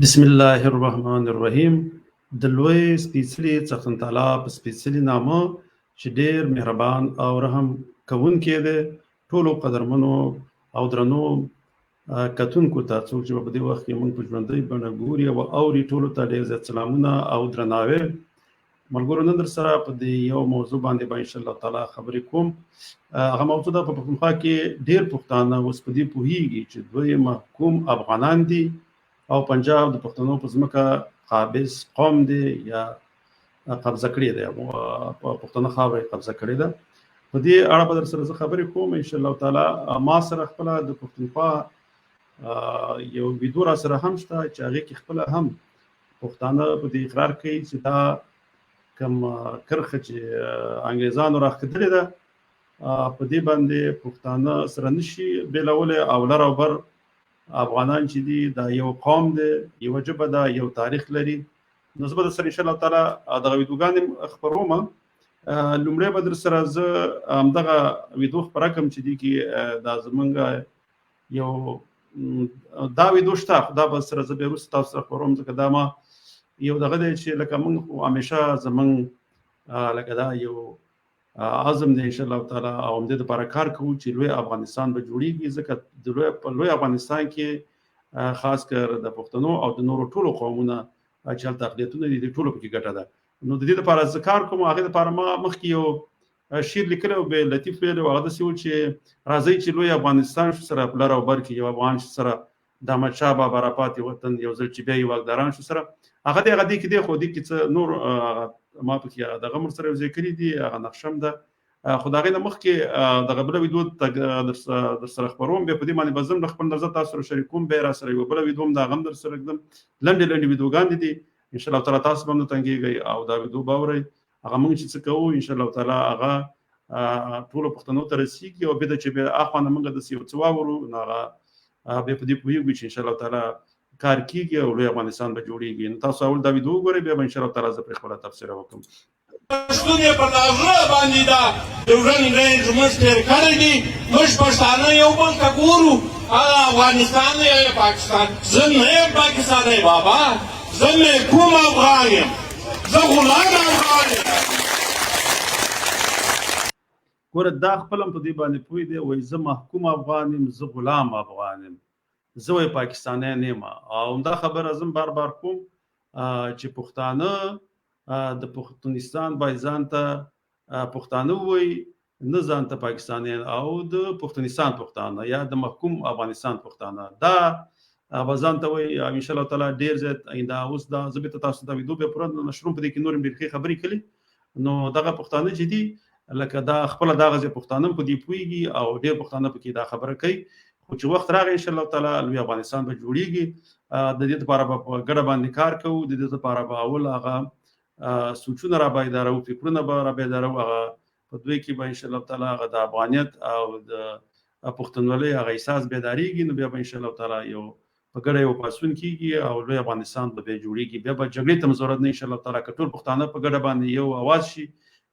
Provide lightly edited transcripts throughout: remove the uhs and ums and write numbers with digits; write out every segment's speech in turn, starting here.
بسم الله الرحمن الرحیم. د لوی سپېڅلي څښتن تعالی په سپېڅلي نامه چې ډېر مهربان او رحم کوونکی دی، ټولو قدرمنو او درنو کتونکو ته، څوک چې په دې وخت کې موږ په ژوندۍ بڼه ګوري او اوري، ټولو ته ډېر زیات سلامونه او درناوی. ملګرو، نن در سره په دې یو موضوع باندې به انشاءالله تعالی خبرې کوم. هغه موضوع ده، په پښتونخوا کې ډېر پښتانه اوس په دې پوهېږي چې دوی محکوم افغانان دي او پنجاب د پښتنو په ځمکه قابض قوم دی یا قبضه کړې ده، په پښتنه خاوره قبضه کړې ده. په دې اړه به در سره زه خبرې کوم انشاءالله تعالی. ما سره خپله د پښتونخوا یو ویډیو را سره هم شته چې هغې کې خپله هم پښتانه په دې اقرار کوي چې دا کوم کرښه چې انګریزانو راښکتلې ده، په دې باندې پښتانه سره نشي بیلولی، او لر او بر افغانان چې دي دا یو قوم دی، یوه ژبه ده، یو تاریخ لري. نو زه به در سره انشاءالله تعالی دغه ویډیوګانې خپروم. لومړی به در سره زه همدغه ویډیو خپره کړم چې دې کې دا زمونږ یو دا ویډیو شته، خو دا به سره زه بیا وروسته تاسو سره خپروم، ځکه دا ما یو دغه دی چې لکه موږ همیشه زمونږ لکه دا یو عزم دی انشاءالله تعالی، او همدې دپاره کار کوو چې لوی افغانستان به جوړیږي، ځکه په لوی افغانستان کې خاص کر د پښتنو او د نورو ټولو قومونه چې هلته اقلیتونه دي، د ټولو پکې ګټه ده. نو د دې دپاره زه کار کوم. هغې دپاره ما مخکې یو شعر لیکلی او بې لطیف ویلی و، هغه داسې و چې راځئ چې لوی افغانستان شو سره په لر او بر کې یو افغان شو سره، د احمدشاه بابا راپاتې وطن یو ځل چې بیا یې واکداران شو سره. هغه دی کې دی، خو دې کې څه نور ما پکې دغه مر سره یو ځای کړي دي، هغه نقشه هم ده. خو د هغې نه مخکې دغه بله ویډیو در سره خپروم، بیا په دې باندې به زه هم خپل نظر تاسو سره شریکوم. بیا را سره یوه بله ویډیو هم د هغه هم در سره ږدم. لنډې ویډیوګانې دي انشاءالله تعالی، تاسو به هم نه تنګېږئ او دا ویډیو به اورئ. هغه موږ چې څه کوو انشاءالله تعالی هغه ټولو پښتنو ته رسېږي، او بیا چې بیا اخوا نه موږ داسې یو څه واورو، نو هغه بیا په دې پوهېږو چې انشاءالله تعالی کار کېږي او لوی افغانستان به جوړېږي. نو تاسو اول دا ویډیو وګورئ، بیا به انشاءالله تعالی زه پرې خپله تبصره وکړم. پښتون یې پر زړه باندې دا د ورځې رنځ موږ تېر کړی دي. موږ پښتانه یو بل ته ګورو، هغه افغانستان دی یا پاکستان. زه نه یم پاکستانی بابا، زه محکوم افغان یم، زه غلام افغان یم. ګوره دا خپل هم په دې باندې پوه دی، وایي زه محکوم افغان یم، زه غلام افغان یم، زه وایي پاکستانی نه یم. او همدا خبره زه بار بار کوم چې پښتانه د پښتونستان باید ځان ته پښتانه ووایي، نه ځان ته پاکستانیان، او د پښتونستان پښتانه یا د محکوم افغانستان پښتانه دا به ځان ته وایي. انشاءالله تعالی ډېر زیات آینده اوس دا زه بېرته تاسو ته ویډیو بیا پوره نشروم، په دې کې نور هم ډېر ښې خبرې کړي. نو دغه پښتانه چې دي لکه دا خپله دغه ځای پښتانه هم په دې پوهېږي او ډېر پښتانه پکې دا خبره کوي. خو چې وخت راغی انشاءالله تعالی لوی افغانستان به جوړېږي. د دې دپاره به په ګډه باندې کار کوو. د دې دپاره به اول هغه سوچونه را بیدارو، فکرونه به را بیدارو. هغه په دوی کې به انشاءالله تعالی هغه د افغانیت او د پښتونولۍ هغه احساس بیدارېږي. نو بیا به انشاءالله تعالی یو په ګډه یو پاڅون کېږي او لوی افغانستان به بیا جوړېږي. بیا به جګړې ته هم ضرورت نه انشاءالله تعالی، که ټول پښتانه په ګډه باندې یو اواز شي،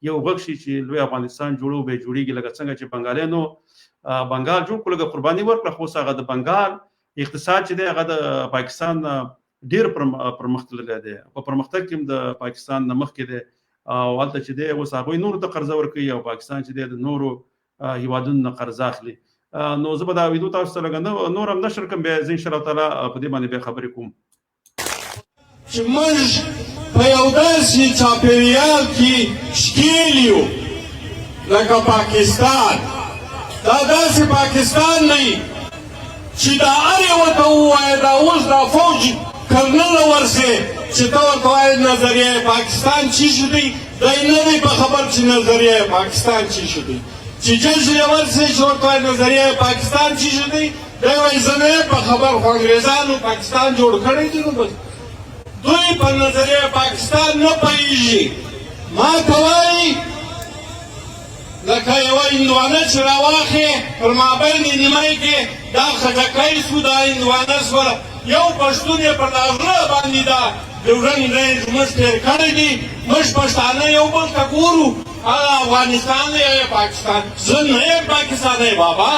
یو غږ شي چې لوی افغانستان جوړو، بیا جوړېږي. لکه څنګه چې بنګالیانو بنګال جوړ کړو، لږه قرباني ورکړه، خو اوس هغه د بنګال اقتصاد چې دی هغه د پاکستان ډېر پرمختللی دی. په پرمختګ کې هم د پاکستان نه مخکې دی، او هلته چې دی اوس هغوی نورو ته قرضه ورکوي، او پاکستان چې دی د نورو هېوادونو نه قرضه اخلي. نو زه به دا ویډیو تاسو ته لږه نور هم نشر کړم، بیا زه انشاءالله تعالی په دې باندې بیا خبرې کوم. چې موږ په یو داسې چاپېریال کې ښکېل یو لکه پاکستان. دا داسې پاکستان نه وي چې دا هر یوه ته ووایه دا اوس دا فوج کرنل ورسې چې ته ورته وایې نظریه پاکستان څه شی دی، دی نه دی په خبر چې نظریه پاکستان څه شی دی. چې جیش یې ورسې چې ورته وایې نظریه پاکستان څه شی دی، دی وایي زه نه یم په خبر، خو انګریزانو پاکستان جوړ کړی دی. نو بس دوی په نظریه پاکستان نه پوهېږي. ما ته وایي لکه یوه هندوانه چې راواخې پر مابین د نیمۍ کې دا خټکی سو، دا هندوانه سوله. یو پښتون یې پر زړه باندې دا د ورځې رنځ موږ تېر کړی دي. موږ پښتانه یو بل ته ګورو، هغه افغانستان دی یا پاکستان. زه نه یم پاکستانی بابا،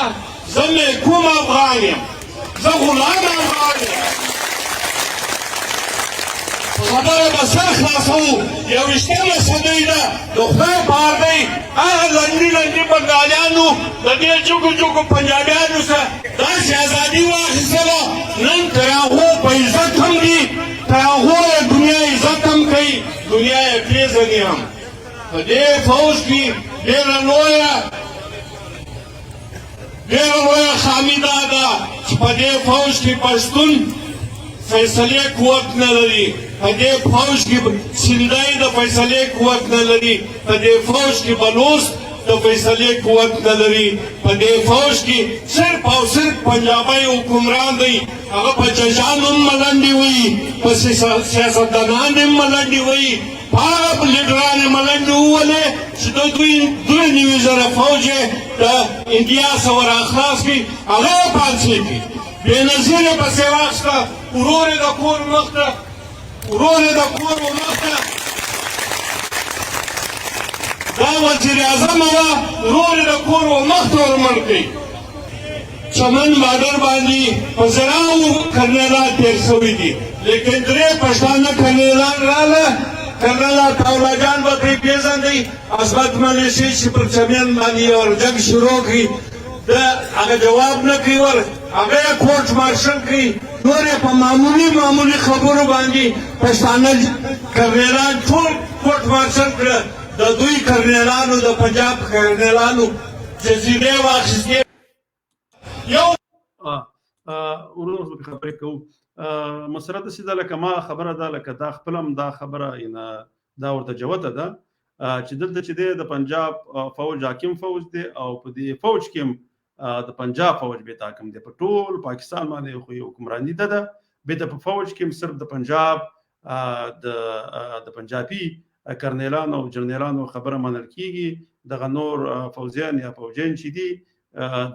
زه محکوم افغان یم، زه غلام افغان یم. خبره به سر خلاصوو. 21مه صدۍ ده، د خدای په اړ دی. هغه لنډي لنډي بنګالیانو د دې جوګو جوګو پنجابیانو سره داسې ازادي واخیستله، نن تر هغو په عزت هم دي، تر هغو یې دنیا عزت هم کوي، دنیا یې پېژني هم. په دې فوج کې ډېره لویه خامي دا ده چې په دې فوج کې پښتون فیصلې قوت نه لري، په دې فوج کې سندای د فیصلې قوت نه لري، په دې فوج کې بلوچ د فیصلې قوت نه لري، په دې فوج کې صرف او صرف پنجابی حکمران دی. هغه په ججان هم ملنډې وایي، په سیاستدانان هم ملنډې وایي، په هغه لیډران یې ملنډې وولې چې د دوی 2,000 فوج یې د انډیا څخه راخلاص کړي، هغه یې پالسې کړي. بېنظیر یې پسې واخیسته، ورور یې د کور مخ ته دا وزیر اعظم وه، ورور یې د کور مخ ته ورمړ کړي. چمن بارډر باندې په زراو کرنیلان تېر شوي دي، لیکن 3 پښتانه کرنیلان راله. کرنل عطاالله جان به پرې پېژندئ، عصمت ملیشي چې پر چمن باندې یو جنګ شروع کړي، هغه جواب نه کوي، هغه یې کورټ مارشل کوي. نور یې په معمولي خبرو باندې پښتانه کرنیلان ټول کورټ مارشل کړه. د دوی کرنیلانو، د پنجاب کرنیلانو جزیرې واخیستې. یو ورور به خبرې کوو. مسره داسې ده لکه ما خبره ده، لکه دا خپله هم دا خبره دا ورته جوته ده چې دلته چې دی د پنجاب فوج حاکم فوج دی، او په دې فوج کې هم د پنجاب فوج بیت حاکم دی. په ټول پاکستان باندې خو یې حکمراني ده. بیت په فوج کې هم صرف د پنجاب د پنجابي کرنیلانو او جرنیلانو خبره منل کېږي، دغه نور فوجیان یا فوجیان چې دي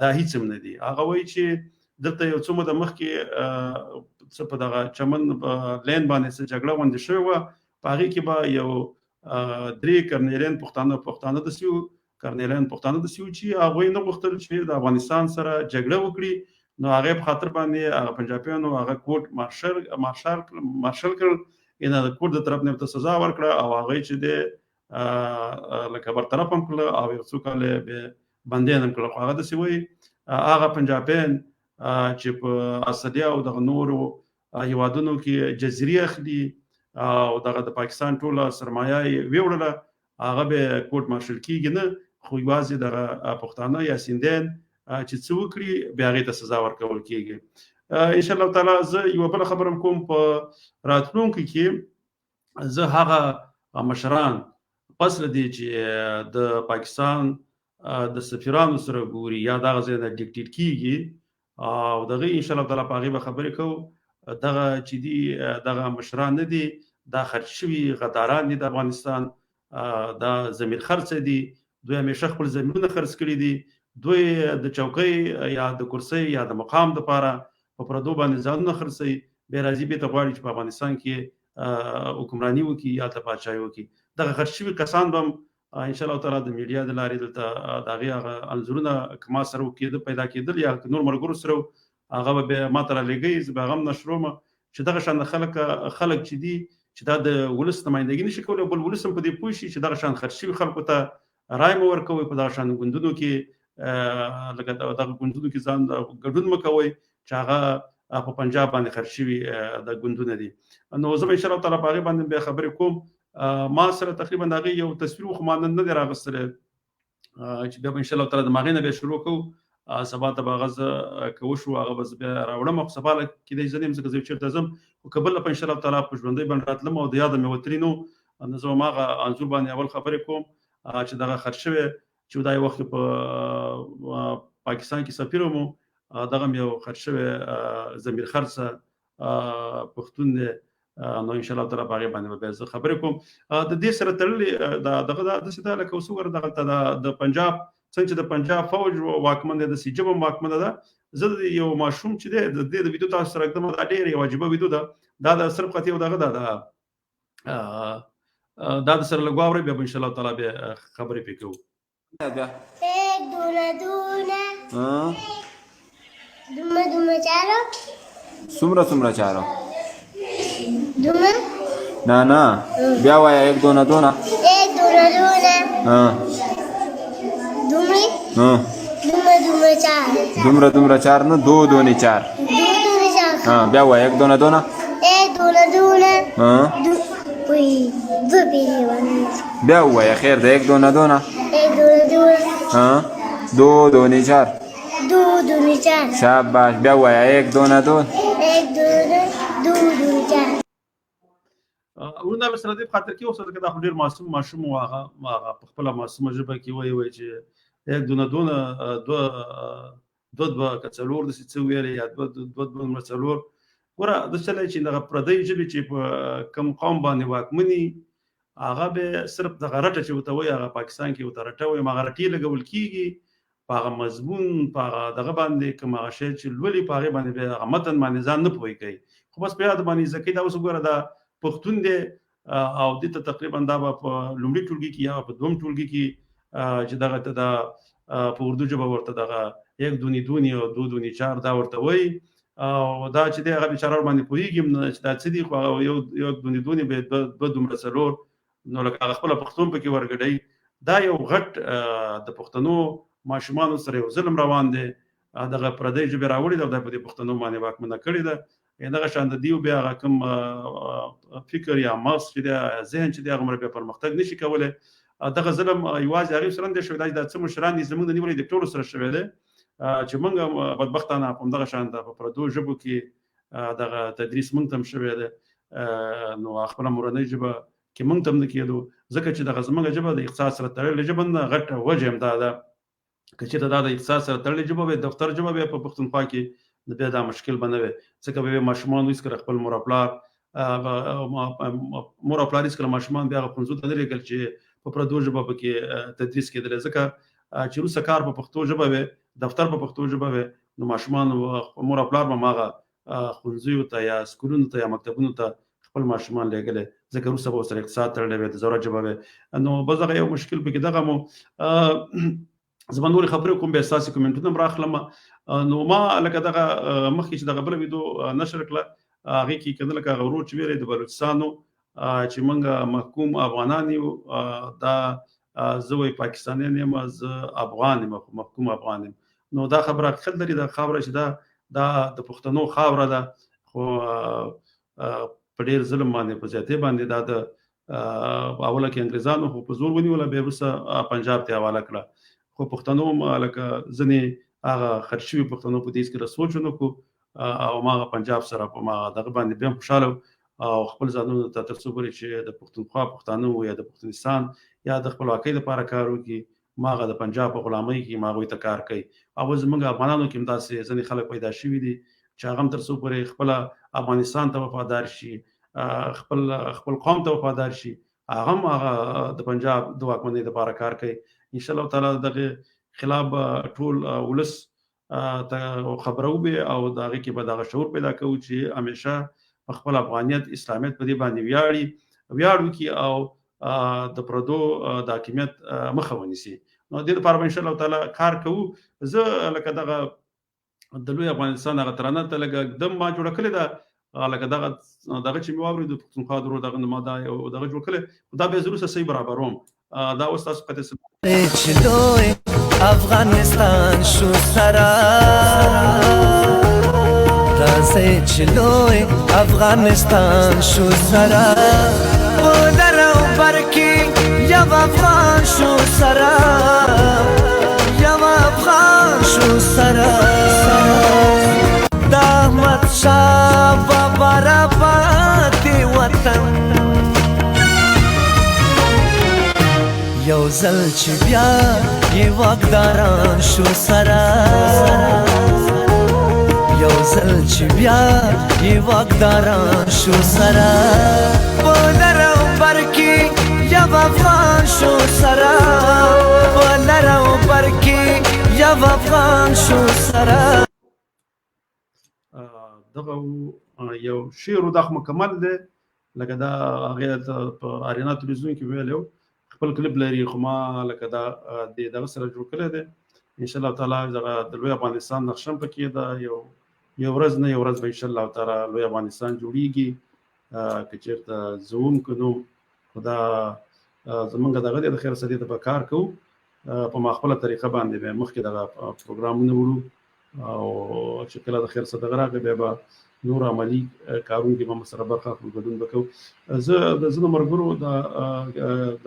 دا هیڅ هم نه دي. هغه وایي چې دلته یو څه موده مخکې څه په دغه چمن لین باندې څه جګړه غونډه شوې وه، په هغې کې به یو 3 کرنیلان پښتانه داسې وو چې هغوی نه غوښتل چې د افغانستان سره جګړه وکړي، نو هغې په خاطر باندې هغه پنجابیانو هغه کوټ مارشل کړل، یعنې د کوټ د طرف نه ورته سزا ورکړه، او هغوی چې دی لکه برطرف هم کړله، او یو څو کاله یې بندیان هم کړل. خو هغه داسې وایي هغه پنجابیان چې په اسدیا او دغه نورو هیوادونو کې جزیرې اخلي او دغه د پاکستان ټوله سرمایه یې ویوړله، هغه به کوټ مارشل کېږي نه، خو یوازې دغه پښتانه یا سیندیان چې څه وکړي بیا هغې ته سزا ورکول کېږي. انشاءالله تعالی زه یوه بله خبره هم کوم، په راتلونکي کې زه هغه مشران پس له دې چې د پاکستان د سفیرانو سره ګوري یا دغه ځای نه ډیکټیټ کېږي، او دغه انشاءالله تعالی په هغې به خبرې کوو. دغه چې دي دغه مشران نه دي، دا خرڅ شوي غداران دي د افغانستان، دا ضمیر خرڅه دي، دوی همیشه خپل ضمیرونه خرڅ کړي دي، دوی د چوکۍ یا د کرسۍ یا د مقام دپاره په پردو باندې ځانونه خرڅوي، بیا راځي بېرته غواړي چې په افغانستان کې حکمراني وکړي یا هلته پاچاهي وکړي. دغه خرڅ شوي کسان به هم انشاءالله تعالی د میډیا د لارې دلته د هغې هغه انځورونه که ما سره پیدا کېدل یا نور ملګرو سره هغه به بیا ما ته رالیږئ، زه به هغه هم نشروم چې دغه شان خلک چې دي چې دا د ولس نمایندګي نشي کولی، بل ولس هم په دې پوه شي چې دغه شان خرڅ شوي خلکو ته رای مه ورکوئ، په دغه شان ګوندونو کې لکه دغه ګوندونو کې ځان ګډون مه کوئ چې هغه په پنجاب باندې خرڅ شوي د ګوندونه دي. نو زه به انشاءالله تعالی په هغې باندې بیا خبرې کوم. ما سره تقریبا د هغې یو تصویر خو ما نن نه دی راغوستلی، چې بیا به انشاءالله تعالی د هغې نه بیا شروع کوو. سبا ته به هغه زه که وشو هغه به زه بیا راوړم، خو سبا کېدای زه نه یم ځکه زه چېرته ځم، خو که بله په انشاءالله تعالی په ژوندۍ باندې راتلم او د یاده مې وتلي نو نو زه به هماغه انځور باندې اول خبرې کوم چې دغه خرڅ شوی چې دا یو وخت په پاکستان کې سفیر وم، دغه هم یو خرڅ شوی ضمیر خرڅه پښتون دی، نو انشاءالله تعالی په هغې باندې به بیا زه خبرې کوم. د دې سره تړلې دغه داسې ده لکه اوس وګوره دغلته د پنجاب څنګه چې د پنجاب فوج واکمن دی، داسې ژبه هم واکمنه ده. زه د یو ماشوم چې دی د دې د ویډیو تاسو سره ږدم، دا ډېره یوه عجیبه ویډیو ده، دا د صرف قطعې یو دغه ده، دا د سره لږ واورئ، بیا به انشاءالله تعالی بیا خبرې پرې کوو. څومره چارو نه بیا وایه یک دونه دونه یک دونه دونه دومره چار دومره چار نه دو دونه چار بیا وایه یک دونه دونه یک دونه دونه دو پیری بیا وایه خیر ده یک دونه دونه یک دونه دونه دو دونه چار چار شاباش بیا وایه یک دونه دونه چار ورونه به سره دې خاطر کې اوسه دا خو ډېر ماشوم و هغه په خپله معصومه ژبه کې وایي چې یک دونه دوه که څلور داسې څه ویلې یا دوه څلور ګوره د چلی چې دغه پردۍ ژبې چې په کوم قوم باندې واکمني هغه به صرف دغه رټه چې ورته وایي هغه پاکستان کې ورته رټه وایي هغه رټې لګول کېږي په هغه مضمون په هغه دغه باندې کوم هغه شی چې لولي په هغې باندې بیا هغه متن باندې ځان نه پوهې کوي خو بس په یاد باندې زده کوي دا اوس وګوره دا پښتون دی او دې ته تقریبا دا به په لومړي ټولګي کې یا په دوم ټولګي کې چې دغه ته دا په اردو ژبه ورته دغه یک دونی دونی او دو دونی چار دا ورته وایي او دا چې دی هغه بیچاره ورباندې پوهېږي هم نه چې دا څه دي خو یو دونی دونی به دوه دومره څلور نو لکه هغه خپله پښتون پکې ورګډوي دا یو غټ د پښتنو ماشومانو سره یو ظلم روان دی دغه پردۍ ژبې راوړې ده او دا په دې پښتنو باندې واکمنه کړې ده دغه شان د دیو بیا هغه کوم فکر یا مغز چې دی ذهن چې دی هغه مره بیا پرمختګ نشي کولی دغه ظلم یوازې هغې سره نه دی شوی دا څه مشران دي زموږ د نیولې د ټولو سره شوی دی چې موږ بدبختانه په همدغه شان په پردو ژبو کې دغه تدریس موږ ته هم شوی دی نو خپله مورنۍ ژبه کې موږ ته هم نه کېدو ځکه چې دغه زموږ ژبه د اقتصاد سره تړلې ژبه نه غټه وجه هم دا ده که چېرته دا د اقتصاد سره تړلې ژبه وي دفتر ژبه بیا په پښتونخوا کې بیا دا مشکل به نه وي ځکه به ماشومان هېڅکله خپل مور او پلار هېڅکله ماشومان بیا هغه ښوونځیو ته نه لېږل چې په پردو ژبه پکې تدریس کېدلی ځکه چې وروسته کار په پښتو ژبه وي دفتر په پښتو ژبه وي نو ماشومان مور او پلار به هماغه ښوونځیو ته یا سکولونو ته یا مکتبونو ته خپل ماشومان لېږلی ځکه وروسته به ورسره اقتصاد تړلی وي د ضرورت ژبه وي نو بس دغه یو مشکل پکې دغه مو زما نورې خبرې کوم بیا ستاسې کومنټونه هم راخلم نو ما لکه دغه مخکې چې دغه بله ویډیو نشر کړه هغې کې که نه لکه هغه ورور چې ویلی د بلوچستانو چې موږ محکوم افغانان یو دا زه وایي پاکستانیان یم زه افغان یم محکوم افغان یم نو دا خبره حقیقت لري دا خبره چې دا د پښتنو خاوره ده خو په ډېر ظلم باندې په زیاتې باندې دا د اوله کې انګریزانو خو په زور ونیوله بیا وروسته پنجاب ته حواله کړه خو پښتنو لکه ځینې هغه خرج شوي پښتنو په دې هېڅکله سوچ ونه کړو او هماغه پنجاب سره په دغه باندې بیا هم خوشحاله او خپل ځانونو ته تر څو پورې چې د پښتونخوا پښتانه یا د پښتونستان یا د خپلواکۍ لپاره کار وکړي هماغه د پنجاب په غلامۍ کې هم هغوی ته کار کوي او زموږ افغانانو کې هم داسې ځینې خلک پیدا شوي دي چې هغه هم تر څو پورې خپله افغانستان ته وفادار شي خپل قوم ته وفادار شي هغه هم هغه د پنجاب د واکمنۍ لپاره کار کوي انشاءالله تعالی دغه خلاف ټول ولس ته خبره وبې او د هغې کې به دغه شعور پیدا کوو چې همیشه په خپل افغانیت اسلامیت په دې باندې ویاړ وکړي او د پردو د حاکمیت مخه ونیسي نو دې لپاره به انشاءالله تعالی کار کوو زه لکه دغه د لوی افغانستان هغه ترانه ته لږ دم ما جوړه کړې ده لکه دغه چې مې واورېد د پښتونخوا درو دغه ما دا یو دغه جوړ کړی دا به زه وروسته صحیح برابروم دا اوس تاسو قطع افغانستان شو سرا رازه چلوی افغانستان شو سرا بودر و برکی یو افغان شو سرا یو افغان شو سرا دا احمد شاه بابا رباتی وطن یو زل چې بیا یې واکداران شو سره یو زل چې بیا یې واکداران شو سره په لر او بر کې یو افغان شو سره په لر او بر کې یو افغان شو سره دغه یو شعر دغه مکمل دی لکه دا هغې په ارینا تلویزیون کې ویلی خپل کلیپ لري خو ما لکه دا دغه سره جوړ کړی دی انشاءالله تعالی دغه د لوی افغانستان نقشه هم پکې ده یو ورځ نه یو ورځ به انشاءالله تعالی لوی افغانستان جوړیږي که چېرته زوم کنو خدا زمونږ دغه د خیر سدي ته کار کوو په مخفله طریقه باندې به مخکې دغه پروګرامونه وړو او چې کله د خیر صدقه راغی به نور عملی کارونه کې به سره برخه اخلو ګډون وکړو. زه د زنه مرګرو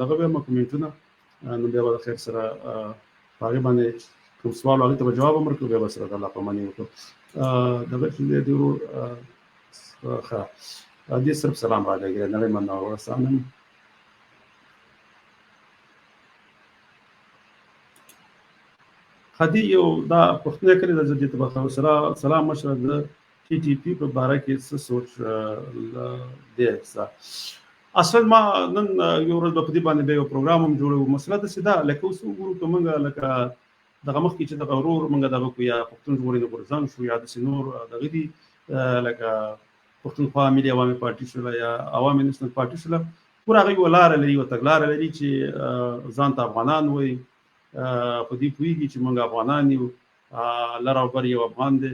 دغه به کومنټونه نو بیا د خیر سره هغه باندې کوم سوال هغه ته جواب ورکړو بیا سره د الله په معنی وکړو. دغه چې دی ورو ښه دې صرف سلام علیکم نه من او سلام خدي یو دا پښتنه کړی د دې ته سره سلام مشره د ټي ټي پی په باره کې څه سوچ دی اصل ما نن یو ورځ په دې باندې به یو پروګرام هم جوړو. مسله د سیده لکه اوس وګورو کومه لکه دغه مخکې چې دغه ورور موږ دغه کو یا پښتون جوړې نه ورزان شو یا د سينور دغه دي لکه پښتونخوا ملي عوامي پارټي شو یا عوامي نېشنل پارټي شو پورا غي ولار لري او تګلار لري چې ځان ته افغانان وي په دې پویږي چې موږ افغانان یو لاره بر یو افغان دي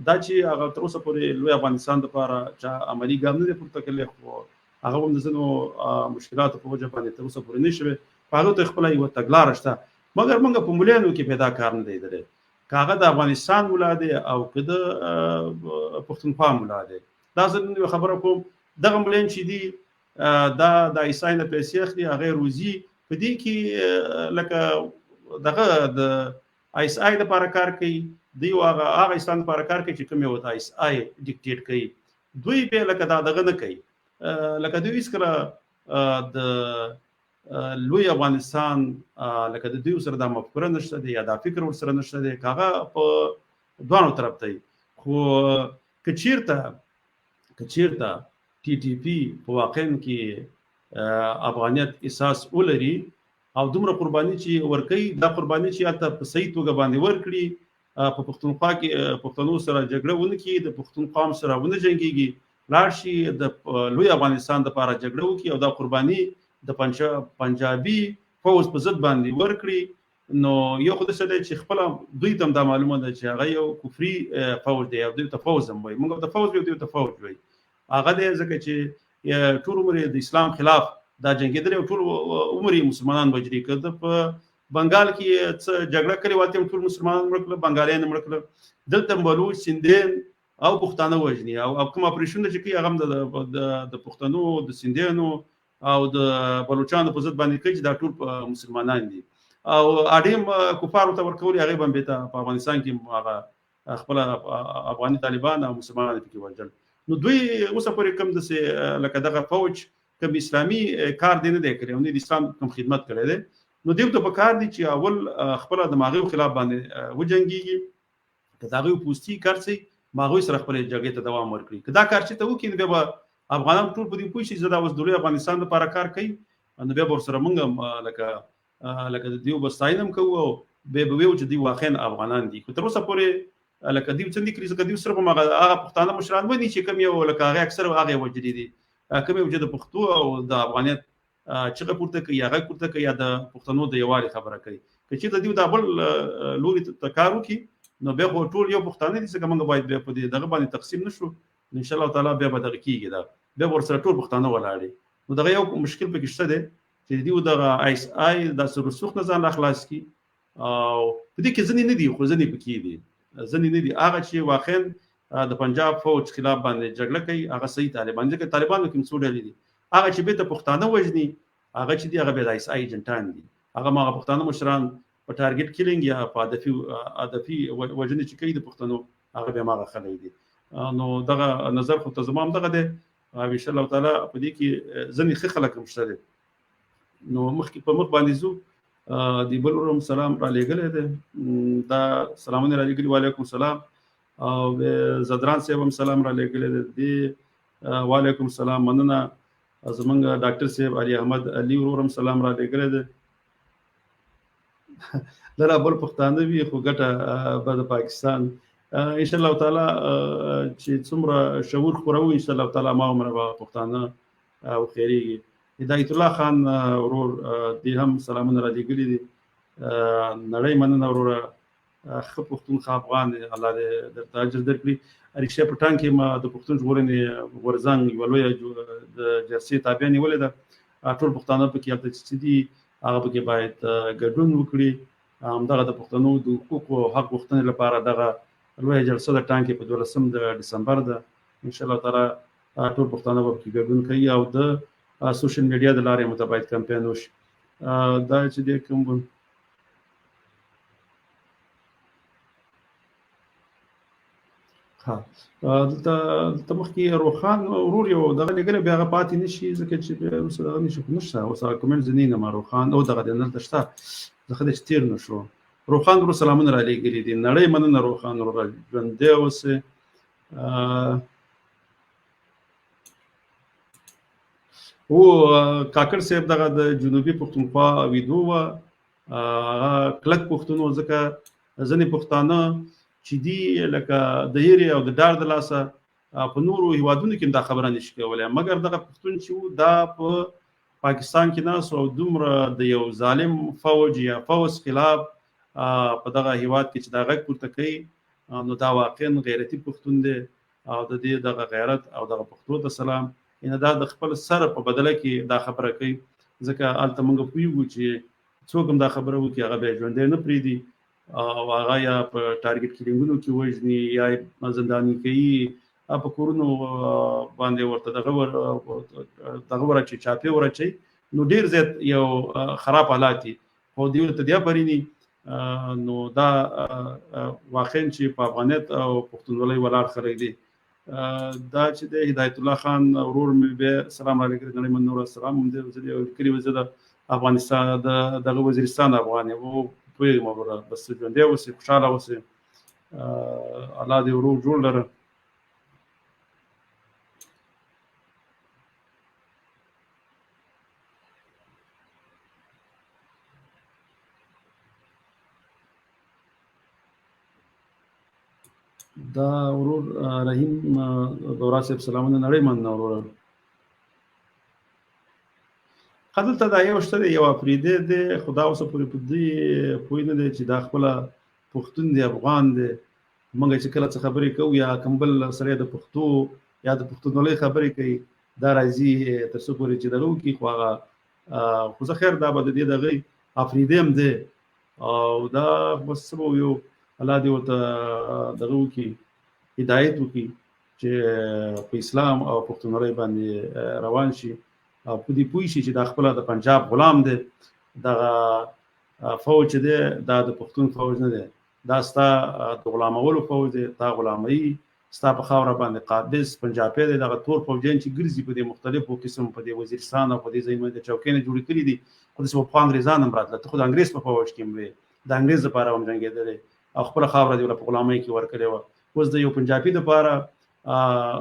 دا چې هغه تر اوسه پورې لوی افغانستان لپاره چې عملی ګام نه پورته کړي خو هغه هم د زنو مشکلاتو په وجه باندې تر اوسه پورې نشوي په هغه ته خپل یو تګلار شته مګر موږ په مولانو کې پیدا کار نه دی درې کاغه د افغانستان ولاده او کده پښتونخوا ولاده دا زنه خبره کوم دغه مولان چې دی دا د عیساینه پیسې اخلي هغه روزي په دې کې لکه دغه د ایس آی د لپاره کار کوي دی هغه اسلام لپاره کار کوي چې کوم یو د ایس آی ډیکټیټ کوي دوی به لکه دغه نه کوي لکه دوی اسکره د لوی افغانستان لکه د دوی سره د مفکوره نشته دی یا د فکر ور سره نشته دی کاغه په دوانو طرف ته خو کچیرته ټي ټي پی په واقع کې افغانیت احساس ولري او دومره قرباني چې ورکړي دا قرباني چې البته په صحیح توګه باندې ورکړي په پښتونخوا کې پښتنو سره جګړه ونه کړي د پښتون قوم سره ونه جنګيږي لاړ شي د لوی افغانستان لپاره جګړه وکړي او دا قرباني د پنجابي فوز په ضد باندې ورکړي نو یو خو د څه چې خپل دوی تم دا معلومه ده چې هغه یو کفري فوز دی او دوی ته فوز هم وي موږ ته فوز وي دوی ته فوز وي هغه دې ځکه چې ټول عمر د اسلام خلاف دا جنگیدل او ټول عمر مسلمانان بجری کړه په بنگال کې څه جګړه کړې واته ټول مسلمانان مړکل بنگالیان مړکل دلته بلوچ سندین او پښتانه وژني او کوم اپریشن چې کوي هغه د پښتنو د سندینو او د بلوچانو په ضد باندې کوي چې دا ټول مسلمانان دي او اډیم کفارو ته ورکول هغه باندې په افغانستان کې هغه خپل افغاني طالبان او مسلمانان پکې وژل نو دوی اوس پورې کوم د لکه دغه فوج کوم اسلامي کار دی نه دی کړی او نه د اسلام کوم خدمت کړی دی نو دیو ته په کار دي چې اول خپل د ماغي خلاف باندې وجنګيږي که دا غو پوسټي کارسي ماغوي سره خپل جګړې ته دوام ورکړي که دا کار چې ته وکړي به افغانان ټول په دې پوه شي زدا اوس د لوی افغانستان لپاره کار کوي نو بیا ور سره مونږ لکه دیو بستاینم کوو به ویو چې دی واقعا افغانان دي خو تر اوسه پورې لکه دیو څنګه کړی چې دیو سره هغه پښتانه مشران ونی چې کوم یو لکه هغه اکثر هغه وجدي دي کوم یو چې د پښتو او د افغانیت چې پورته کوي هغه پورته کوي یا د پښتنو د یووالي خبره کوي چې د دیو د بل لوري تکارو کی نو به ټول یو پښتانه دي چې موږ باید په دې دغه باندې تقسیم نشو ان شاء الله تعالی به دغه کیږي دا به ورسره ټول پښتانه ولاړي نو دغه یو مشکل پکې شته دی چې دیو د ایس آی د سرسوخ نه ځان اخلاص کی او په دې کې ځنی نه دی خو ځنی پکې دي ځنی نه دی هغه چې واقعا د پنجاب فوج خلاف باندې جګړه کوي هغه صحیح طالبان ځکه طالبانو کوم څو ډلې دي هغه چې به د پښتانه وژني هغه چې دی هغه به د ایس آی ایجنټان دي هغه ما پښتانه مشران په ټارګټ کیلینګ یا په هدفي وژنې چې کوي د پښتنو هغه به ما خلک دي نو دغه نظر خو ته زمام دغه دی او ان شاء الله تعالی په دې کې ځنې ښه خلک مشته دي نو مخکې په مخ باندې زو دی بلورم سلام را لګل دي دا سلامونه را لګل وعلیکم السلام او زدران صاحب هم سلام را لګل دي وعلیکم السلام مننه زمونږ ډاکټر صاحب علي احمد علي ورورم سلام را لګل دي لرا بل پښتانه وی خو ګټه د پاکستان ان شاء الله تعالی چې څومره شعور خورو ان شاء الله تعالی ما عمره پښتانه او خیریږي هدایت الله خان ورور دی هم سلامونه را لګل دي نړۍ مننه ورور خ پښتون افغان الله دې درته اجر درکړي رښتیا په ټانک کې ما د پښتون ژغورنې غورځنګ یوه لویه د جلسې تابع نیولې ده. ټول پښتانه پکې هلته چې دي هغه پکې باید ګډون وکړي. همدغه د پښتنو د حقوقو او حق غوښتنې لپاره دغه لویه جلسه د ټانک په 12 د ډسمبر ده. ان شاء الله تعالی ټول پښتانه به پکې ګډون کوي او د سوشل میډیا د لارې متباید کمپاین وشي. دا چې د کوم دلته مخکې روخان ورور یو دغه لګلی بیا هغه پاتې نه شي ځکه چې بیا اوس دغه نه شي نشته اوس هغه کومنټ زه نه ینم روخان او دغه دی دلته شته زه ښه دی چې تېر نه شو. روخان ورور سلامونه رالیږلي دي. نړۍ مننه روخان ورور ژوندی اوسې. او کاکړ صاحب دغه د جنوبي پښتونخوا ویدو وه هغه کلک پښتون و ځکه ځینې پښتانه چې دي لکه د هیرې او د ډار د لاسه په نورو هیوادونو کې دا خبره نشي کولی مګر دغه پښتون چې و دا په پاکستان کې ناست او دومره د یو ظالم فوج یا فوج خلاف په دغه هیواد کې چې دا غږ پورته کوي نو دا واقعا غیرتي پښتون دی او د دې دغه غیرت او دغه پښتو ته سلام یعنې دا د خپل سر په بدله کې دا خبره کوي ځکه هلته موږ پوهېږو چې څوک هم دا خبره وکړي هغه بیا ژوندی نه پرېږدي او هغه یا په ټارګټ کلینګونو کې وژني یا زنداني کوي په کورونو باندې ورته دغه ورچوي چاپې ورچوي نو ډېر زیات یو خراب حالات دي خو دوی ورته بیا بریني نو دا واقعا چې په افغانیت او پښتونولۍ ولاړ خلک دي. دا چې د هدایت الله خان ورور مې بیا سلام علیکم نړۍ مننه ورته سلام هم دی کلي وزه د افغانستان دغه وزیرستان افغان یم پوهېږم وروره بس ژوندی اوسې خوشحاله اوسې الله دې ورور جوړ لره. دا ورور رحیم دورا صاحب سلامونه نړۍ مننه وروره. دلته دا یو شته دی یو افریدی دی خو دا اوسه پورې په دې پوه نه دی چې دا خپله پښتون دی افغان دی موږ چې کله څه خبرې کوو یا کوم بل سړی د پښتو یا د پښتونولۍ خبرې کوي دا راځي تر څو پورې چې دغه وکړي خو هغه خو زه خیر دا به د دې دغه افریدی هم دی او دا بس څه به یو الله دې ورته دغه وکړي هدایت وکړي چې په اسلام او پښتونولۍ باندې روان شي او په دې پوه شي چې دا خپله د پنجاب غلام دی دغه فوج چې دی دا د پښتون فوج نه دی دا ستا د غلامولو فوج دی تا غلاموي ستا په خاوره باندې قابض پنجابی دی دغه تور فوجیان چې ګرځي په دې مختلفو قسم په دې وزیرستان او په دې ځایونو د چوکۍ نه جوړې کړي دي خو داسې پخوا انګریزان هم راتله ته خو د انګریز په فوج کې هم وې د انګریز لپاره هم جنګېدلی او خپله خاوره دې ورله په غلامۍ کې ورکړې وه اوس د یو پنجابي دپاره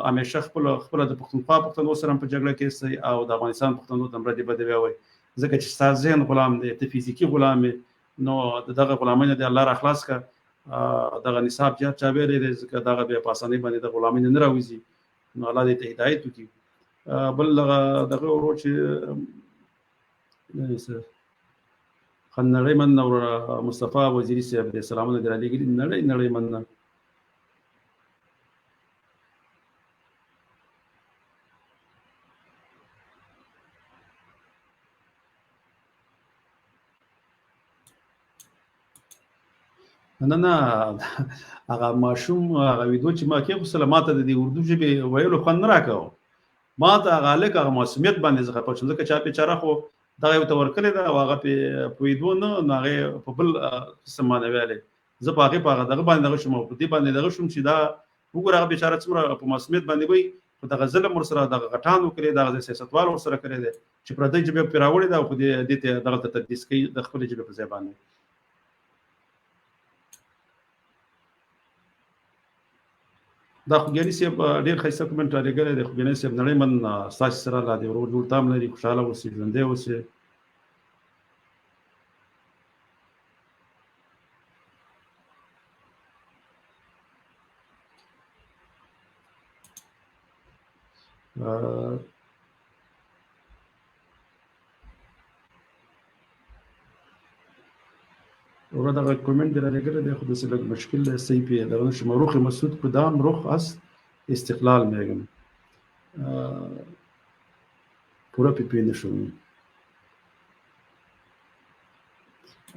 همیشه خپله د پښتونخوا پښتنو سره هم په جګړه کې استئ او د افغانستان پښتنو ته هم ردې بدې ویوئ ځکه چې ستا ذهن غلام دی ته فزیکي غلام یې نو د دغه غلامۍ نه دې الله راخلاص کړه دغه نصاب چابېری دی ځکه دغه بیا په اسانۍ باندې د غلامۍ نه راوځي نو الله دې ته هدایت وکړي. بل دغه ورور چې نړۍ مننه مصطفی وزیري صاحب دی سلامونه دې رالیږلي نړۍ مننه. نه هغه ماشوم هغه ویډیو چې ما کې خو سره ماته د دې اردو ژبې ویلو خوند نه راکاو ما ته هغه هلک هغه معصومیت باندې زه خفه شوم ځکه چا بیچاره خو دغه یو ته ورکړې ده او هغه پې پوهېدو نه نو هغې په بل قسم باندې ویلی زه په هغې په هغه دغه باندې دغه شوم او په دې باندې دغه شوم چې دا وګوره هغه بیچاره څومره په معصومیت باندې وایي خو دغه ظلم ورسره دغه غټان وکړې دغه سیاستوال ورسره کړی دی چې پردۍ ژبې پرې راوړې ده او په دې ته دغه ته تدریس کوي د خپلې ژبې په ځای باندې. دا خوږیاني صاحب ډېر ښایسته کومنټ رالیږلی دی خوږیاني صاحب نړۍ مننه ستاسې سره الله دې ورور جوړ تام لري خوشحاله اوسئ ژوندی اوسئ. ورا دغه کومنټ دی راغلی دی خو داسې لږ مشکل دی صحیح پې دغه نشم روخ مسعود کدام روخ از استقلال میگم پوره پې نشم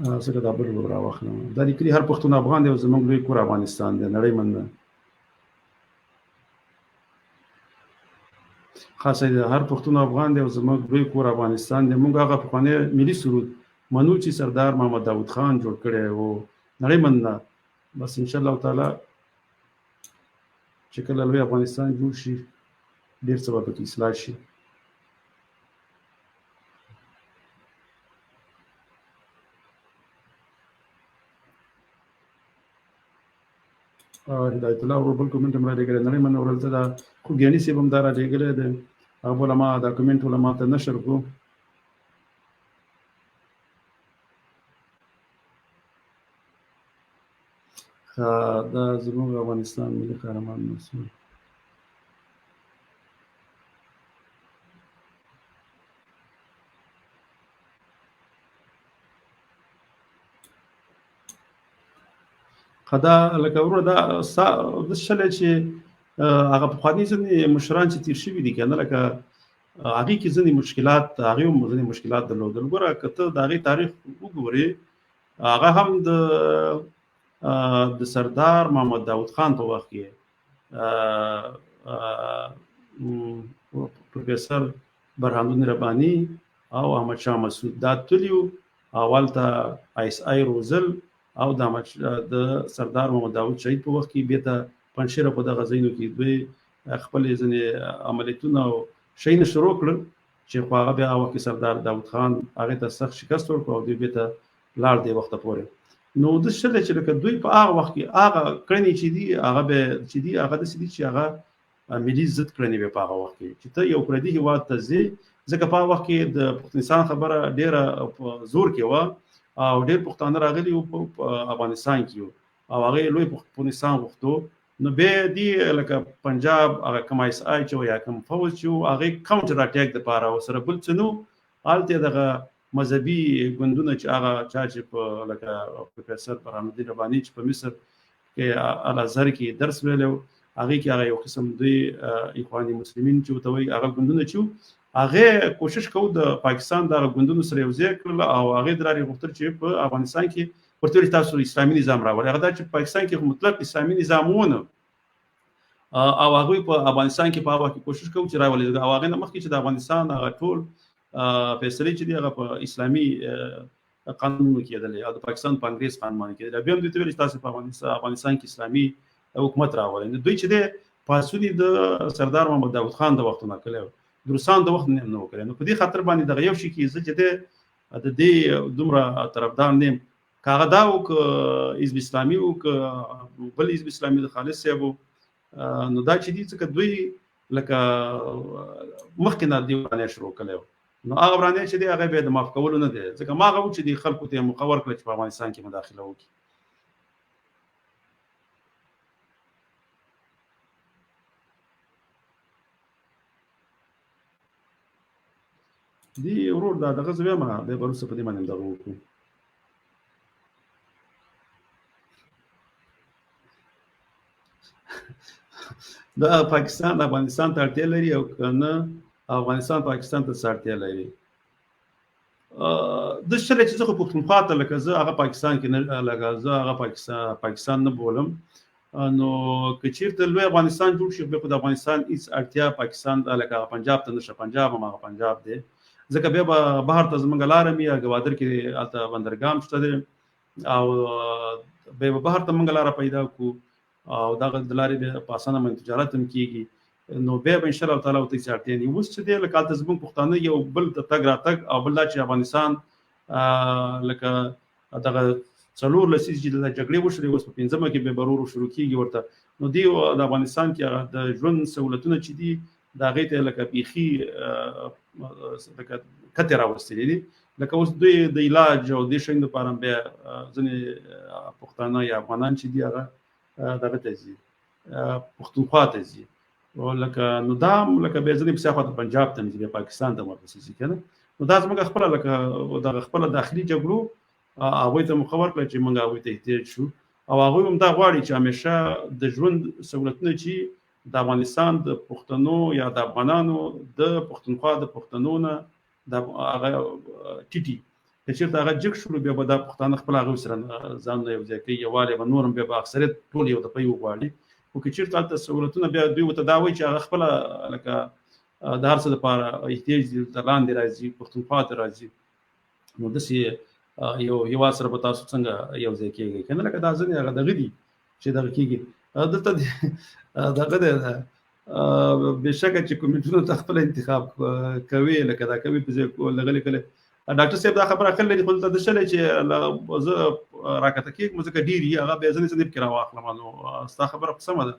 څنګه دا بل راواخلم دا لیکلي هر پښتون افغان دی او زموږ لوی کور افغانستان دی نړۍ من خاصه هر پښتون افغان دی او زموږ لوی کور افغانستان دی موږ هغه پخوانی ملي سرود منو چې سردار محمد داود خان جوړ کړی و نړۍ من بس ان شاء الله تعالی چې کله لوی افغانستان جوړ شي ډېر څه به پکې اصلاح شي هدایت الله ورو بل کومنټ هم رالیږلی نړۍ من ورلته دا خوږیاڼي صاحب هم دا رالیږلی دی هغه بله ما دا کومنټ ټوله ما ته نشر کړو دا زموږ افغانستان ملي قهرمان مسعود دا لکه ورو دا شله چې هغه پخواني ځینې مشران چې تیر شوي دي که نه لکه هغې کې ځینې مشکلات هغې هم ځینې مشکلات درلودل ګوره که ته د هغې تاریخ وګورې هغه هم د سردار محمد داود خان په وخت کې پروفیسر برهان الدین رباني او احمد شاه مسعود دا تللي اول ته ایس آی روزل او د سردار محمد داود شهید په وخت کې بیا ته پنجشیره په دغه ځایونو کې دوی خپل ځینې عملیاتونه او شیونه شروع کړل چې خو هغه بیا هغه وخت کې سردار داود خان هغې ته سخت شکست ورکړ او دوی بیا ته لاړ دې وخته پورې نو داسې شته چې لکه دوی په هغه وخت کې هغه کړنې چې دي هغه به چې دي هغه داسې دي چې هغه ملي ضد کړنې وې په هغه وخت کې چې ته یو پردي هېواد ته ځې ځکه په هغه وخت کې د پښتونستان خبره ډېره په زور کې وه او ډېر پښتانه راغلي وو په افغانستان کې وو او هغې لوی پښتونستان غوښتو نو بیا دي لکه پنجاب هغه کوم ایس آی چې یا کوم فوج چې وو هغې کاونټر اټیک دپاره ورسره بل څه نو هلته دغه مذهبي ګوندونه چې هغه چا چې په لکه پروفیسر برهان الدین رباني چې په مصر کې الازهر کې درس ویلی و هغې کې هغه یو قسم دوی اخواني مسلمین چې ورته وایي هغه ګوندونه چې وو هغې کوشش کوو د پاکستان دغه ګوندونو سره یو ځای کړل او هغې د لارې غوښتل چې په افغانستان کې ورته ویل تاسو اسلامي نظام راولئ هغه دا چې په پاکستان کې مطلق اسلامي نظام ونه او هغوی په افغانستان کې په هغه کې کوشش کوو چې راولي او هغې نه مخکې چې د افغانستان هغه ټول فیصلې چې دي هغه په اسلامي قانونو کېدلې او د پاکستان په انګریز قانون باندې کېدلې بیا هم دوی ته ویل چې تاسو په افغانستان کې اسلامي حکومت راولئ نو دوی چې دی پاڅون یې د سردار محمد داود خان د وختونه کړی و د روسانو د وخت نه وکړی نو په دې خاطر باندې دغه یو شي کې زه چې دی د دې دومره طرفدار نه یم که هغه دا و که حزب اسلامي و که بل حزب اسلامي د خالد صاحب و نو دا چې دي ځکه دوی لکه مخکې نه دې ورانۍ شروع کړی و نو هغه ورانۍ چې دی هغه بیا د معاف کولو نه دی ځکه ما هغه و چې دې خلکو ته یې موقع ورکړه چې په افغانستان کې مداخله وکړي دی ورور دا دغه زه وایم بیا به وروسته په دې باندې دغه وکړو دا پاکستان افغانستان ته اړتیا لري او که نه افغانستان پاکستان ته څه اړتیا لري د شله چې زه خو پښتونخوا ته لکه زه هغه پاکستان کې نه لکه زه هغه پاکستان نه بولم نو که چېرته لوی افغانستان جوړ شي بیا خو د افغانستان هېڅ اړتیا پاکستان لکه پنجاب ته نشته پنجاب هم هغه پنجاب دی ځکه بیا به بهر ته زموږ لاره وي ګوادر کې هلته بندرګام شته دی او بیا به بهر ته موږ لاره پیدا کړو او دغه د لارې بیا په اسانه باندې تجارت هم کېږي نو بیا به انشاءالله تعالی ورته هېڅ اړتیا نه وي اوس چې دی لکه هلته زموږ پښتانه یو بل ته تګ راتګ او بل دا چې افغانستان لکه دغه 4 لسیزې چې د جګړې وشولې اوس په 5مه کې بیا به ورو شروع کېږي ورته نو دی د افغانستان کې هغه د ژوند سهولتونه چې دي د هغې ته لکه بیخي لکه کتې راوستلې دي لکه اوس دوی د علاج او دې شیانو لپاره بیا ځینې پښتانه یا افغانان چې دي هغه دغه ته ځي پښتونخوا ته ځي لکه نو دا لکه بیا ځینې پسې خواته پنجاب ته ځي بیا پاکستان ته ورپسې ځي که نه نو دا زموږ خپله لکه دغه خپله داخلي جګړو هغوی ته مو خبر کړه چې موږ هغوی ته احتیاج شو او هغوی هم دا غواړي چې همیشه د ژوند سهولتونه چې د افغانستان د پښتنو یا د افغانانو د پښتونخوا د پښتنو نه د هغه ټیټي که چېرته هغه جګ شول بیا به دا پښتانه خپل هغوی سره ځانونه یو ځای کوي یووالی به نور هم بیا به اکثریت ټول یو دفعه وغواړي خو که چېرته هلته سهولتونه بیا دوی ورته دا وایي چې هغه خپله لکه د هر څه دپاره احتیاج دلته لاندې راځي پښتونخوا ته راځي نو داسې یو هېواد سره به تاسو څنګه یو ځای کېږئ که نه لکه دا ځینې هغه دغه دي چې دغه کېږي دلته دغه دی بېشکه چې کومېنټونو ته خپل انتخاب کوي لکه دا کوي په ځای لغلې کله ډاکټر صاحب دا خبره کړې لري خو دلته د شلی چې زه راکته کېږم ځکه ډېر وي هغه بیا ځینې ځینې پکې راواخلم نو ستا خبره خو سمه ده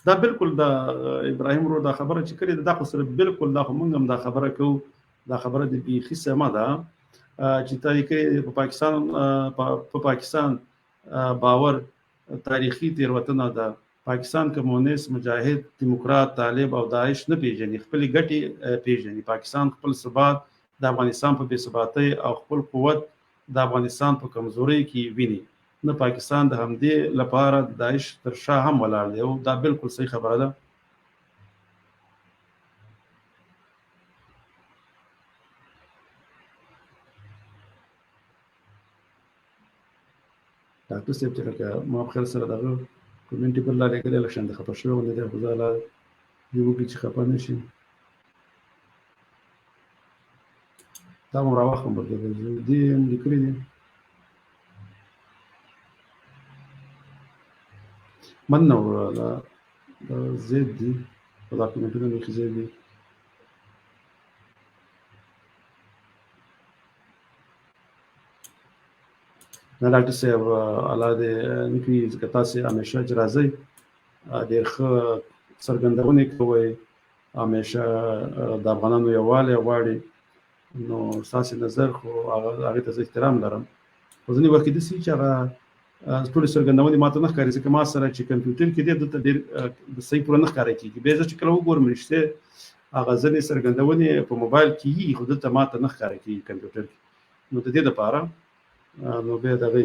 دا بالکل دا ابراهیم ورو دا خبره چې کړې دا خو سره بالکل دا خو موږ هم دا خبره کوو دا خبره د بیخي سمه ده چې تاریخي په پاکستان باور تاریخي تېروتنه ده پاکستان کمونیست مجاهد دیموکرات طالب او داعش نه پیژني خپلې ګټې پیژني پاکستان خپل ثبات د افغانستان په بې ثباتۍ او خپل قوت د افغانستان په کمزورۍ کې ویني نه پاکستان د همدې لپاره د داعش تر شا هم ولاړ دی او دا بالکل صحیح خبره ده ډاکټر صاحب چې لکه ما په خیر سره دغه کومنټ پر لارې کړی لږ شان د خفه شوی غوندې دی خو زه لا دې وکړي چې خفه نه شي دا مو راواخلم به دې هم لیکلي دي من نو دا زید دي په دا کومنټونه مې کې زید دي نه ډاکټر صاحب الله دې نکړي ځکه تاسې همیشه چې راځئ ډېر ښه څرګندونې کوئ همیشه د افغانانو یووالی غواړي نو ستاسې نظر خو هغې ته زه احترام لرم خو ځینې وخت کې داسې چې هغه ټولې څرګندونې ما ته نه ښکاري ځکه ما سره چې کمپیوټر کې دی دلته ډېر صحیح پوره نه ښکاره کېږي بیا زه چې کله وګورم رښتیا هغه ځینې څرګندونې په موبایل کې وي خو دلته ما ته نه ښکاره کېږي کمپیوټر کې نو د دې دپاره نو بیا دغه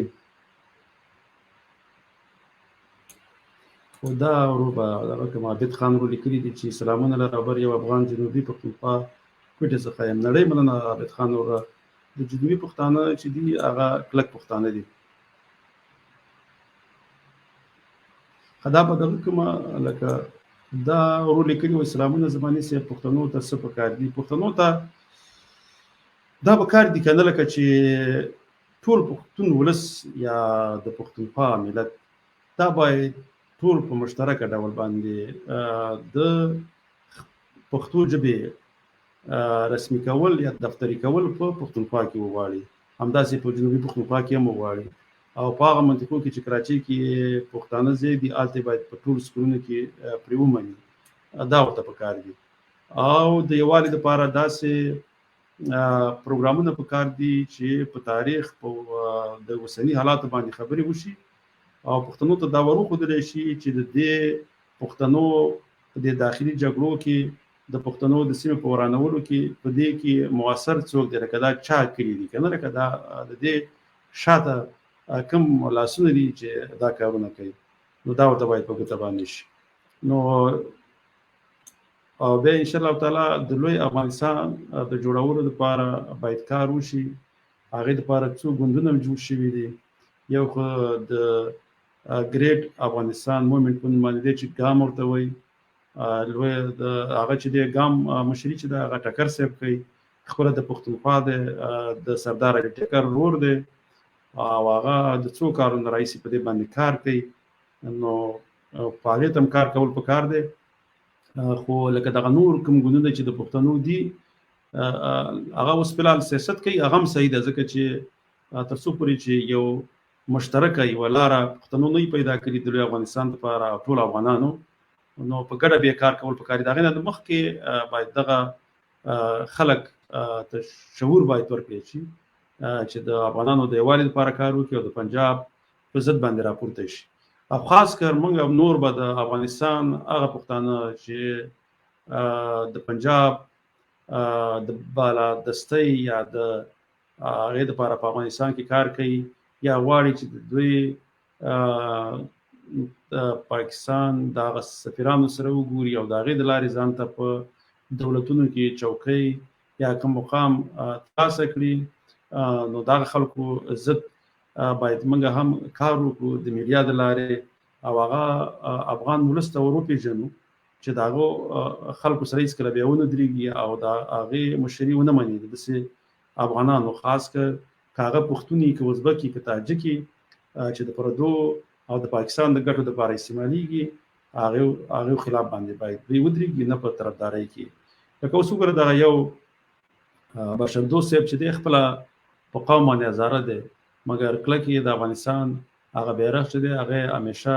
خو دا ورو به دغه کوم عابد خان ورو لیکلي دي چې سلامونه لره بر یو افغان جنوبي پښتونخوا کوټې څخه یم نړۍ مننه عابد خان وروره د جنوبي پښتانه چې دي هغه کلک پښتانه دي دا به دغه کومه لکه دا ورو لیکلي وایي سلامونه زمانې صاحب پښتنو ته څه پکار دي پښتنو ته دا پکار دي که نه لکه چې ټول پښتون ولس یا د پښتونخوا ملت دا باید ټول په مشترکه ډول باندې د پښتو ژبې رسمي کول یا دفتري کول په پښتونخوا کې وغواړي همداسې په جنوبي پښتونخوا کې هم وغواړي او په هغه منطقو کې چې کراچۍ کې پښتانه ځای دي هلته باید په ټولو سکولونو کې پرې ومني دا ورته پکار دي او د یووالي دپاره داسې پروګرامونه پکار دي چې په تاریخ په د اوسني حالاتو باندې خبرې وشي او پښتنو ته دا ور وښودلی شي چې د دې پښتنو په دې داخلي جګړو کې د پښتنو د سیمې په ورانولو کې په دې کې مؤثر څوک دی لکه دا چا کړي دي که نه لکه دا د دې شاته کوم لاسونه دي چې دا کارونه کوي نو دا ورته باید په ګوته باندې شي نو او بیا انشاءالله تعالی د لوی افغانستان د جوړولو دپاره باید کار وشي هغې دپاره څو ګوندونه هم جوړ شوي دي یو خو د ګریټ افغانستان مومنټ په نوم باندې دی چې ګام ورته وایي لوی د هغه چې دی ګام مشري چې ده هغه ټکر صاحب کوي خپله د پښتونخوا دی د سردار علي ټکر ورور دی او هغه د څو کارونو رئیسي په دې باندې کار کوي نو په هغې ته هم کار کول پکار دی خو لکه دغه نور کوم ګوندونه چې د پښتنو دي هغه اوس فلحال سیاست کوي هغه هم صحیح ده ځکه چې تر څو پورې چې یو مشترکه یوه لاره پښتنو نه پیدا کړي د لوی افغانستان لپاره ټول افغانانو نو په ګډه بیا کار کول پکار دي د هغې نه د مخکې باید دغه خلک ته شعور باید ورکړي شي چې د افغانانو د یووالي لپاره کار وکړي او د پنجاب په ضد باندې راپورته شي. او خاص کر موږ نور به د افغانستان هغه پښتانه چې د پنجاب د بالادستۍ یا د هغې دپاره په افغانستان کې کار کوي یا غواړي چې د دوی د پاکستان د هغه سفیرانو سره وګوري او د هغې د لارې ځان ته په دولتونو کې چوکۍ یا کوم مقام ترلاسه کړي، نو دغه خلکو ضد باید موږ هم کار وکړو د میډیا د لارې او هغه افغان ولس ته ور وپېژنو چې د هغو خلکو سره هېڅکله بیا ونه درېږي او د هغې مشري ونه مني. داسې افغانانو خاص کر که هغه پښتون وي که ازبک وي که تاجک وي چې د پردو او د پاکستان د ګټو دپاره استعمالېږي هغې خلاف باندې باید دوی ودرېږي، نه په طرفدارۍ کې. لکه اوس وګوره دغه یو بشردوست صاحب چې دی خپله په قوم باندې هزاره دی، مګر کله کې د افغانستان هغه بیرغ چې دی هغه همیشه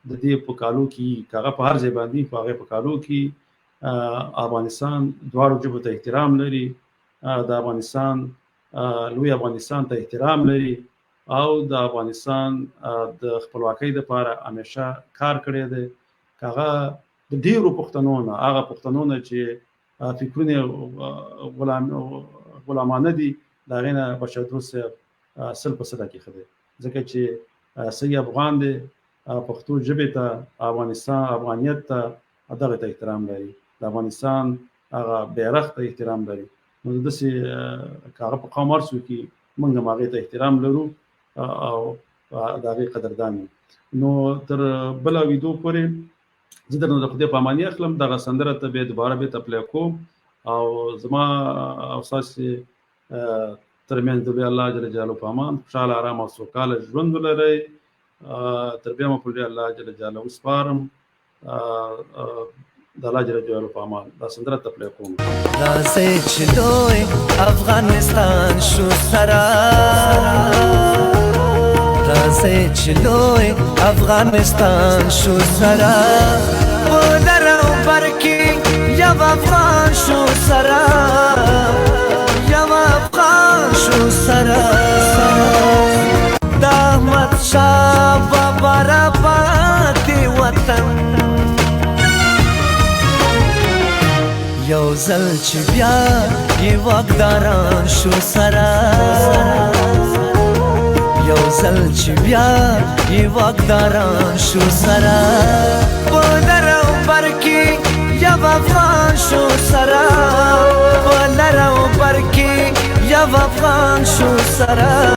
د دې په کالو کې که هغه په هر ځای باندې په هغې په کالو کې افغانستان دواړو ژبو ته احترام لري، د افغانستان لوی افغانستان ته احترام لري او د افغانستان د خپلواکۍ دپاره همیشه کار کړی دی. که هغه د ډېرو پښتنو نه هغه پښتنو نه چې فکرونه غلامانه دي د هغې نه بشردوست صاحب 100% کې ښه دی، ځکه چې صحیح افغان دی، پښتو ژبې ته افغانیت ته دغې ته احترام لري، د افغانستان هغه بیرغ ته احترام لري. نو داسې که هغه په قوم هر څوک وي موږ هم هغې ته احترام لرو او د هغې قدردان یو. نو تر بله ویدو پورې زه درنه د خدای په اماني اخلم. دغه سندره ته بیا دوباره بېرته پلی کوم او زما او ستاسې ترمنځ د لوی الله جل جلاله په امان خوشحاله ارام او سوکاله ژوند ولرئ. تر بیا مو په لوی الله جل جلاله وسپارم، د الله جل جلاله په امان. دا سندره ته پلی کوم. راځئ چې لوی افغانستان شو سره، راځئ چې لوی افغانستان شو سره، په لر او بر کې یو افغان شو سره، یو افغان شو سره، د احمدشاه بابا راباندې وطن یو ځل چې بیا یې واکداران شو سره، یو ځل چې بیا یې واکداران شو سره، په لر او بر کې یو افغان شو سره، په لر او بر کې یو افغان شو سره.